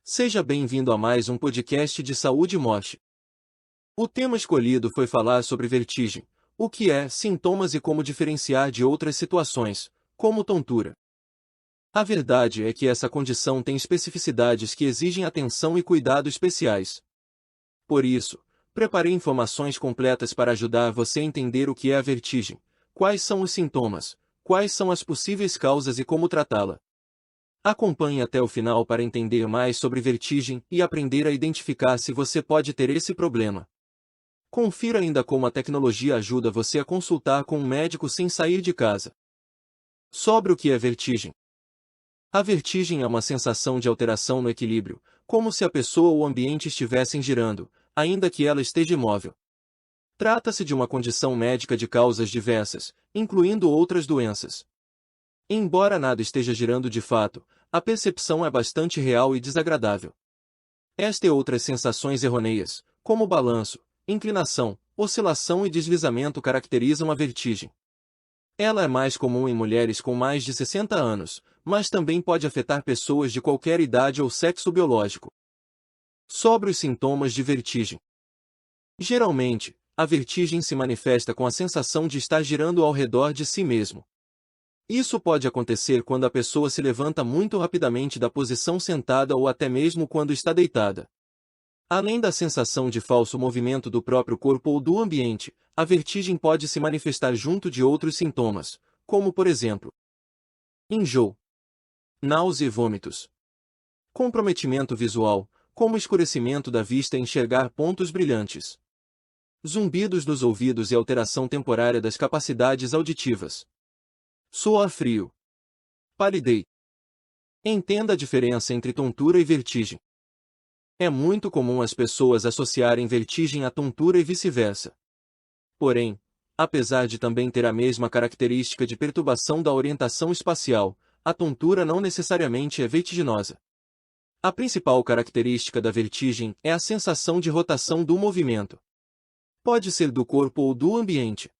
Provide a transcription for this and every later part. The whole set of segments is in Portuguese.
Seja bem-vindo a mais um podcast de saúde e morte. O tema escolhido foi falar sobre vertigem, o que é, sintomas e como diferenciar de outras situações, como tontura. A verdade é que essa condição tem especificidades que exigem atenção e cuidado especiais. Por isso, preparei informações completas para ajudar você a entender o que é a vertigem, quais são os sintomas, quais são as possíveis causas e como tratá-la. Acompanhe até o final para entender mais sobre vertigem e aprender a identificar se você pode ter esse problema. Confira ainda como a tecnologia ajuda você a consultar com um médico sem sair de casa. Sobre o que é vertigem. A vertigem é uma sensação de alteração no equilíbrio, como se a pessoa ou o ambiente estivessem girando, ainda que ela esteja imóvel. Trata-se de uma condição médica de causas diversas, incluindo outras doenças. Embora nada esteja girando de fato, a percepção é bastante real e desagradável. Esta e outras sensações errôneas, como balanço, inclinação, oscilação e deslizamento caracterizam a vertigem. Ela é mais comum em mulheres com mais de 60 anos, mas também pode afetar pessoas de qualquer idade ou sexo biológico. Sobre os sintomas de vertigem. Geralmente, a vertigem se manifesta com a sensação de estar girando ao redor de si mesmo. Isso pode acontecer quando a pessoa se levanta muito rapidamente da posição sentada ou até mesmo quando está deitada. Além da sensação de falso movimento do próprio corpo ou do ambiente, a vertigem pode se manifestar junto de outros sintomas, como por exemplo, enjoo, náusea e vômitos. Comprometimento visual, como escurecimento da vista e enxergar pontos brilhantes. Zumbidos dos ouvidos e alteração temporária das capacidades auditivas. Suor frio. Palidez. Entenda a diferença entre tontura e vertigem. É muito comum as pessoas associarem vertigem à tontura e vice-versa. Porém, apesar de também ter a mesma característica de perturbação da orientação espacial, a tontura não necessariamente é vertiginosa. A principal característica da vertigem é a sensação de rotação do movimento. Pode ser do corpo ou do ambiente.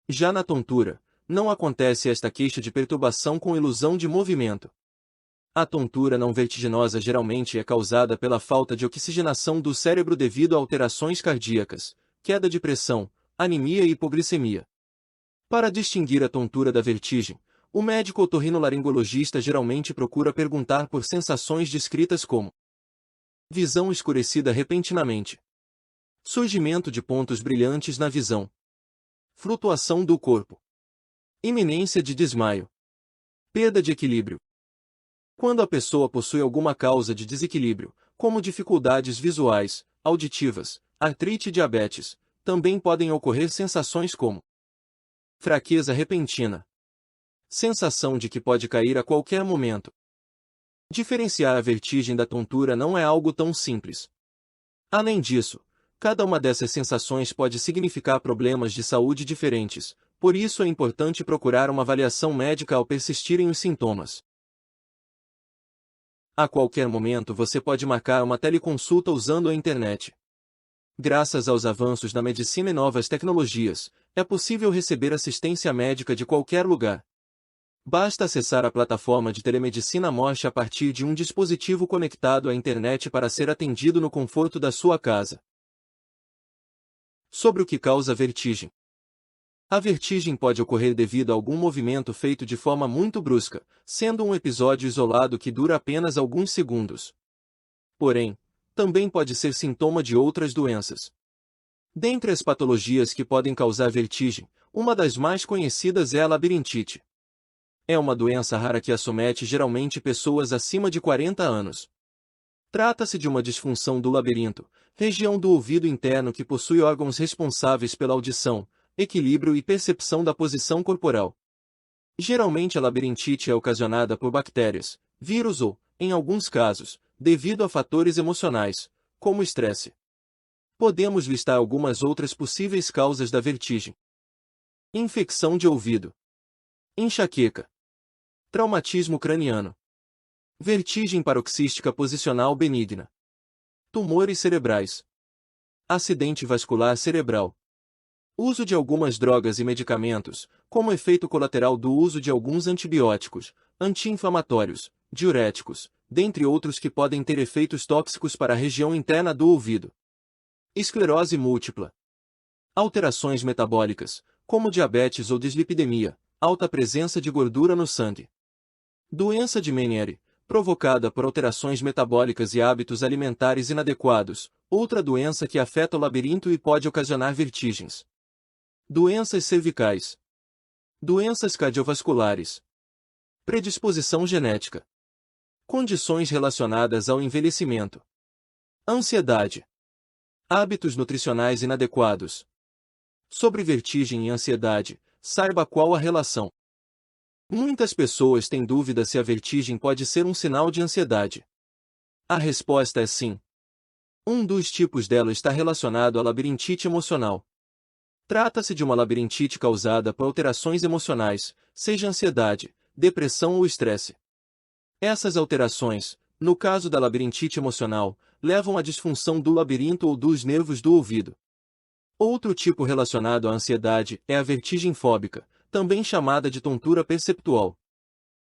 Já na tontura, não acontece esta queixa de perturbação com ilusão de movimento. A tontura não vertiginosa geralmente é causada pela falta de oxigenação do cérebro devido a alterações cardíacas, queda de pressão, anemia e hipoglicemia. Para distinguir a tontura da vertigem, o médico otorrinolaringologista geralmente procura perguntar por sensações descritas como visão escurecida repentinamente, surgimento de pontos brilhantes na visão, flutuação do corpo, iminência de desmaio, perda de equilíbrio. Quando a pessoa possui alguma causa de desequilíbrio, como dificuldades visuais, auditivas, artrite e diabetes, também podem ocorrer sensações como fraqueza repentina, sensação de que pode cair a qualquer momento. Diferenciar a vertigem da tontura não é algo tão simples. Além disso, cada uma dessas sensações pode significar problemas de saúde diferentes, por isso é importante procurar uma avaliação médica ao persistirem os sintomas. A qualquer momento você pode marcar uma teleconsulta usando a internet. Graças aos avanços da medicina e novas tecnologias, é possível receber assistência médica de qualquer lugar. Basta acessar a plataforma de telemedicina Morte a partir de um dispositivo conectado à internet para ser atendido no conforto da sua casa. Sobre o que causa vertigem. A vertigem pode ocorrer devido a algum movimento feito de forma muito brusca, sendo um episódio isolado que dura apenas alguns segundos. Porém, também pode ser sintoma de outras doenças. Dentre as patologias que podem causar vertigem, uma das mais conhecidas é a labirintite. É uma doença rara que acomete geralmente pessoas acima de 40 anos. Trata-se de uma disfunção do labirinto, região do ouvido interno que possui órgãos responsáveis pela audição, equilíbrio e percepção da posição corporal. Geralmente a labirintite é ocasionada por bactérias, vírus ou, em alguns casos, devido a fatores emocionais, como estresse. Podemos listar algumas outras possíveis causas da vertigem. Infecção de ouvido, enxaqueca, traumatismo craniano, vertigem paroxística posicional benigna, tumores cerebrais, acidente vascular cerebral. Uso de algumas drogas e medicamentos, como efeito colateral do uso de alguns antibióticos, anti-inflamatórios, diuréticos, dentre outros que podem ter efeitos tóxicos para a região interna do ouvido. Esclerose múltipla. Alterações metabólicas, como diabetes ou dislipidemia, alta presença de gordura no sangue. Doença de Meniere, provocada por alterações metabólicas e hábitos alimentares inadequados, outra doença que afeta o labirinto e pode ocasionar vertigens. Doenças cervicais. Doenças cardiovasculares. Predisposição genética. Condições relacionadas ao envelhecimento. Ansiedade. Hábitos nutricionais inadequados. Sobre vertigem e ansiedade, saiba qual a relação. Muitas pessoas têm dúvida se a vertigem pode ser um sinal de ansiedade. A resposta é sim. Um dos tipos dela está relacionado à labirintite emocional. Trata-se de uma labirintite causada por alterações emocionais, seja ansiedade, depressão ou estresse. Essas alterações, no caso da labirintite emocional, levam à disfunção do labirinto ou dos nervos do ouvido. Outro tipo relacionado à ansiedade é a vertigem fóbica, também chamada de tontura perceptual.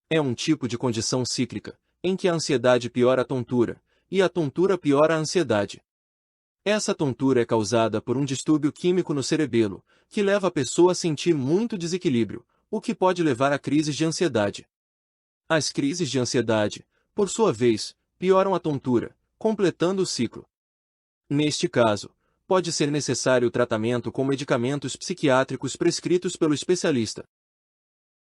É um tipo de condição cíclica, em que a ansiedade piora a tontura, e a tontura piora a ansiedade. Essa tontura é causada por um distúrbio químico no cerebelo, que leva a pessoa a sentir muito desequilíbrio, o que pode levar a crises de ansiedade. As crises de ansiedade, por sua vez, pioram a tontura, completando o ciclo. Neste caso, pode ser necessário o tratamento com medicamentos psiquiátricos prescritos pelo especialista.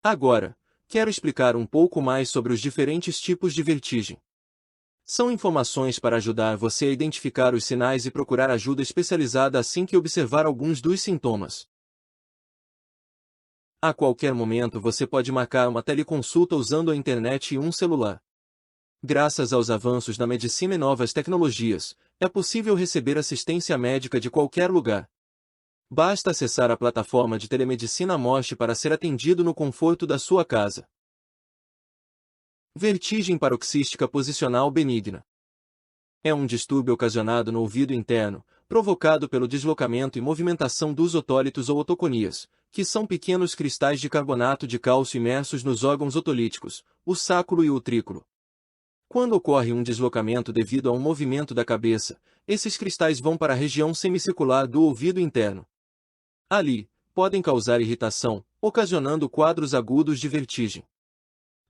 Agora, quero explicar um pouco mais sobre os diferentes tipos de vertigem. São informações para ajudar você a identificar os sinais e procurar ajuda especializada assim que observar alguns dos sintomas. A qualquer momento você pode marcar uma teleconsulta usando a internet e um celular. Graças aos avanços da medicina e novas tecnologias, é possível receber assistência médica de qualquer lugar. Basta acessar a plataforma de telemedicina Moche para ser atendido no conforto da sua casa. Vertigem paroxística posicional benigna. É um distúrbio ocasionado no ouvido interno, provocado pelo deslocamento e movimentação dos otólitos ou otoconias, que são pequenos cristais de carbonato de cálcio imersos nos órgãos otolíticos, o sáculo e o utrículo. Quando ocorre um deslocamento devido a um movimento da cabeça, esses cristais vão para a região semicircular do ouvido interno. Ali, podem causar irritação, ocasionando quadros agudos de vertigem.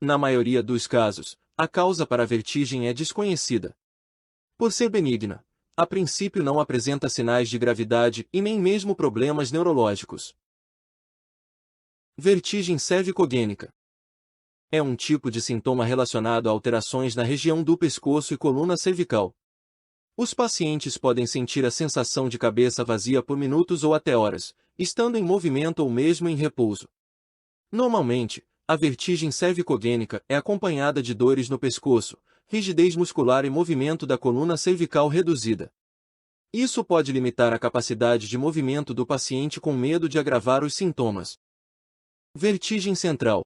Na maioria dos casos, a causa para a vertigem é desconhecida. Por ser benigna, a princípio não apresenta sinais de gravidade e nem mesmo problemas neurológicos. Vertigem cervicogênica. É um tipo de sintoma relacionado a alterações na região do pescoço e coluna cervical. Os pacientes podem sentir a sensação de cabeça vazia por minutos ou até horas, estando em movimento ou mesmo em repouso. Normalmente, a vertigem cervicogênica é acompanhada de dores no pescoço, rigidez muscular e movimento da coluna cervical reduzida. Isso pode limitar a capacidade de movimento do paciente com medo de agravar os sintomas. Vertigem central.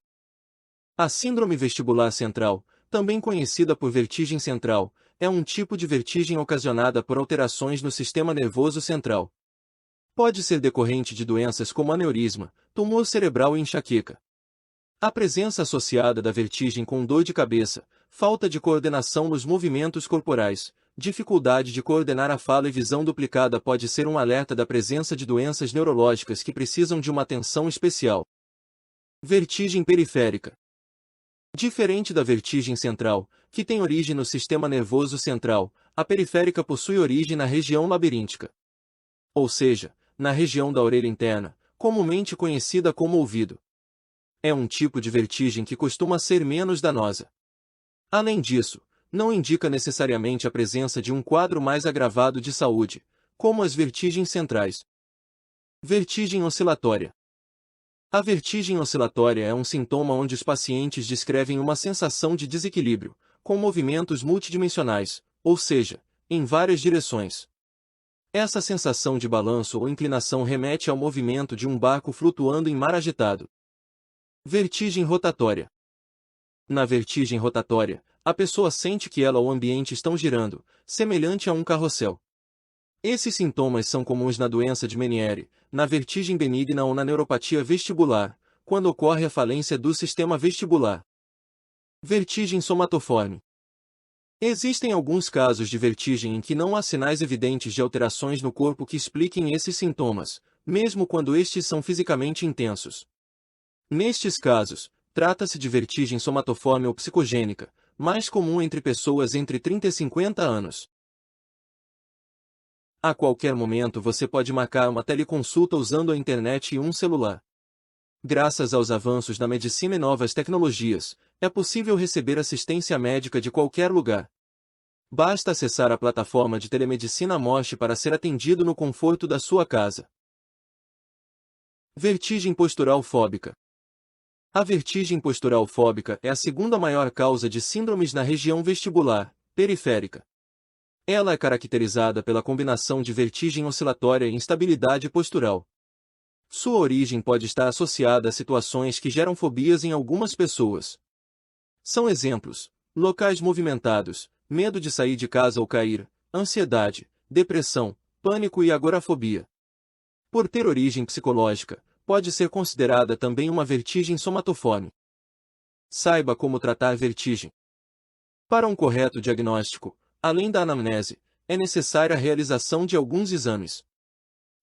A síndrome vestibular central, também conhecida por vertigem central, é um tipo de vertigem ocasionada por alterações no sistema nervoso central. Pode ser decorrente de doenças como aneurisma, tumor cerebral e enxaqueca. A presença associada da vertigem com dor de cabeça, falta de coordenação nos movimentos corporais, dificuldade de coordenar a fala e visão duplicada pode ser um alerta da presença de doenças neurológicas que precisam de uma atenção especial. Vertigem periférica. Diferente da vertigem central, que tem origem no sistema nervoso central, a periférica possui origem na região labiríntica. Ou seja, na região da orelha interna, comumente conhecida como ouvido. É um tipo de vertigem que costuma ser menos danosa. Além disso, não indica necessariamente a presença de um quadro mais agravado de saúde, como as vertigens centrais. Vertigem oscilatória. A vertigem oscilatória é um sintoma onde os pacientes descrevem uma sensação de desequilíbrio, com movimentos multidimensionais, ou seja, em várias direções. Essa sensação de balanço ou inclinação remete ao movimento de um barco flutuando em mar agitado. Vertigem rotatória. Na vertigem rotatória, a pessoa sente que ela ou o ambiente estão girando, semelhante a um carrossel. Esses sintomas são comuns na doença de Meniere, na vertigem benigna ou na neuropatia vestibular, quando ocorre a falência do sistema vestibular. Vertigem somatoforme. Existem alguns casos de vertigem em que não há sinais evidentes de alterações no corpo que expliquem esses sintomas, mesmo quando estes são fisicamente intensos. Nestes casos, trata-se de vertigem somatoforme ou psicogênica, mais comum entre pessoas entre 30 e 50 anos. A qualquer momento você pode marcar uma teleconsulta usando a internet e um celular. Graças aos avanços na medicina e novas tecnologias, é possível receber assistência médica de qualquer lugar. Basta acessar a plataforma de telemedicina Mosh para ser atendido no conforto da sua casa. Vertigem postural fóbica. A vertigem postural fóbica é a segunda maior causa de síndromes na região vestibular, periférica. Ela é caracterizada pela combinação de vertigem oscilatória e instabilidade postural. Sua origem pode estar associada a situações que geram fobias em algumas pessoas. São exemplos: locais movimentados, medo de sair de casa ou cair, ansiedade, depressão, pânico e agorafobia. Por ter origem psicológica, pode ser considerada também uma vertigem somatoforme. Saiba como tratar vertigem. Para um correto diagnóstico, além da anamnese, é necessária a realização de alguns exames.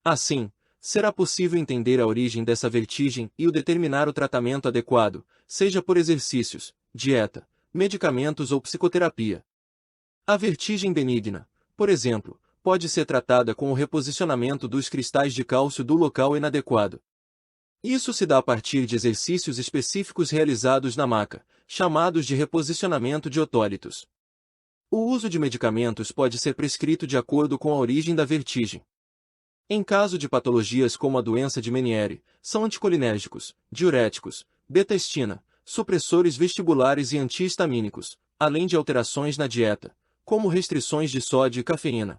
Assim, será possível entender a origem dessa vertigem e determinar o tratamento adequado, seja por exercícios, dieta, medicamentos ou psicoterapia. A vertigem benigna, por exemplo, pode ser tratada com o reposicionamento dos cristais de cálcio do local inadequado. Isso se dá a partir de exercícios específicos realizados na maca, chamados de reposicionamento de otólitos. O uso de medicamentos pode ser prescrito de acordo com a origem da vertigem. Em caso de patologias como a doença de Meniere, são anticolinérgicos, diuréticos, beta-estina, supressores vestibulares e antihistamínicos, além de alterações na dieta, como restrições de sódio e cafeína.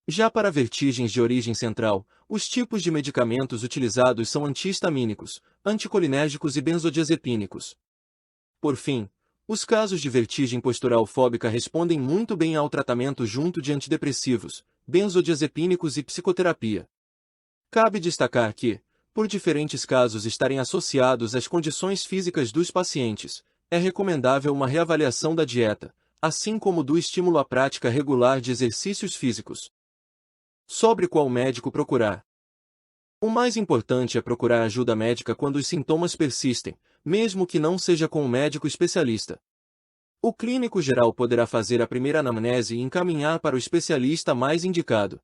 Já para vertigens de origem central, os tipos de medicamentos utilizados são antihistamínicos, anticolinérgicos e benzodiazepínicos. Por fim, os casos de vertigem postural fóbica respondem muito bem ao tratamento junto de antidepressivos, benzodiazepínicos e psicoterapia. Cabe destacar que, por diferentes casos estarem associados às condições físicas dos pacientes, é recomendável uma reavaliação da dieta, assim como do estímulo à prática regular de exercícios físicos. Sobre qual médico procurar. O mais importante é procurar ajuda médica quando os sintomas persistem, mesmo que não seja com um médico especialista. O clínico geral poderá fazer a primeira anamnese e encaminhar para o especialista mais indicado.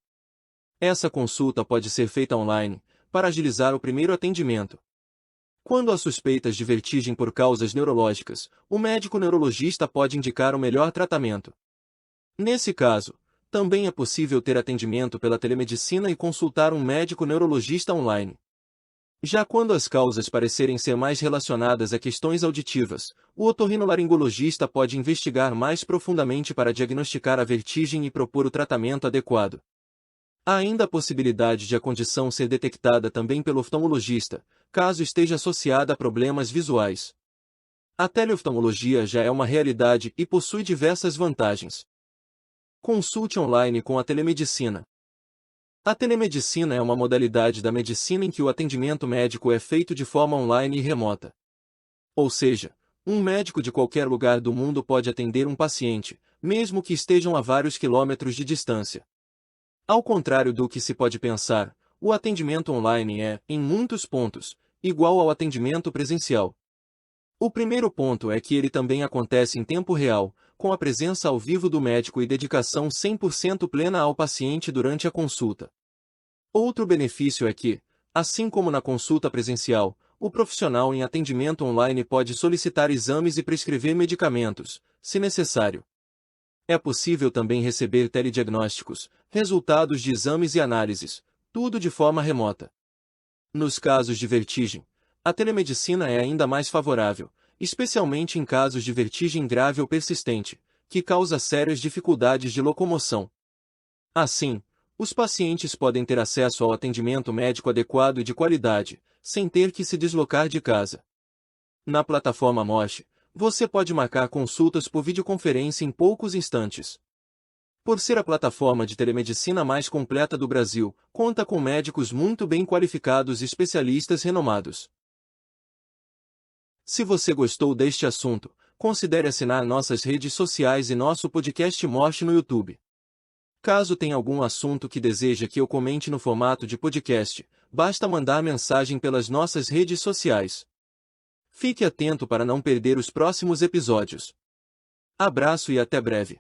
Essa consulta pode ser feita online, para agilizar o primeiro atendimento. Quando há suspeitas de vertigem por causas neurológicas, o médico neurologista pode indicar o melhor tratamento. Nesse caso, também é possível ter atendimento pela telemedicina e consultar um médico neurologista online. Já quando as causas parecerem ser mais relacionadas a questões auditivas, o otorrinolaringologista pode investigar mais profundamente para diagnosticar a vertigem e propor o tratamento adequado. Há ainda a possibilidade de a condição ser detectada também pelo oftalmologista, caso esteja associada a problemas visuais. A teleoftalmologia já é uma realidade e possui diversas vantagens. Consulte online com a telemedicina. A telemedicina é uma modalidade da medicina em que o atendimento médico é feito de forma online e remota. Ou seja, um médico de qualquer lugar do mundo pode atender um paciente, mesmo que estejam a vários quilômetros de distância. Ao contrário do que se pode pensar, o atendimento online é, em muitos pontos, igual ao atendimento presencial. O primeiro ponto é que ele também acontece em tempo real, com a presença ao vivo do médico e dedicação 100% plena ao paciente durante a consulta. Outro benefício é que, assim como na consulta presencial, o profissional em atendimento online pode solicitar exames e prescrever medicamentos, se necessário. É possível também receber telediagnósticos, resultados de exames e análises, tudo de forma remota. Nos casos de vertigem, a telemedicina é ainda mais favorável, especialmente em casos de vertigem grave ou persistente, que causa sérias dificuldades de locomoção. Assim, os pacientes podem ter acesso ao atendimento médico adequado e de qualidade, sem ter que se deslocar de casa. Na plataforma Mosh, você pode marcar consultas por videoconferência em poucos instantes. Por ser a plataforma de telemedicina mais completa do Brasil, conta com médicos muito bem qualificados e especialistas renomados. Se você gostou deste assunto, considere assinar nossas redes sociais e nosso podcast Mosh no YouTube. Caso tenha algum assunto que deseja que eu comente no formato de podcast, basta mandar mensagem pelas nossas redes sociais. Fique atento para não perder os próximos episódios. Abraço e até breve.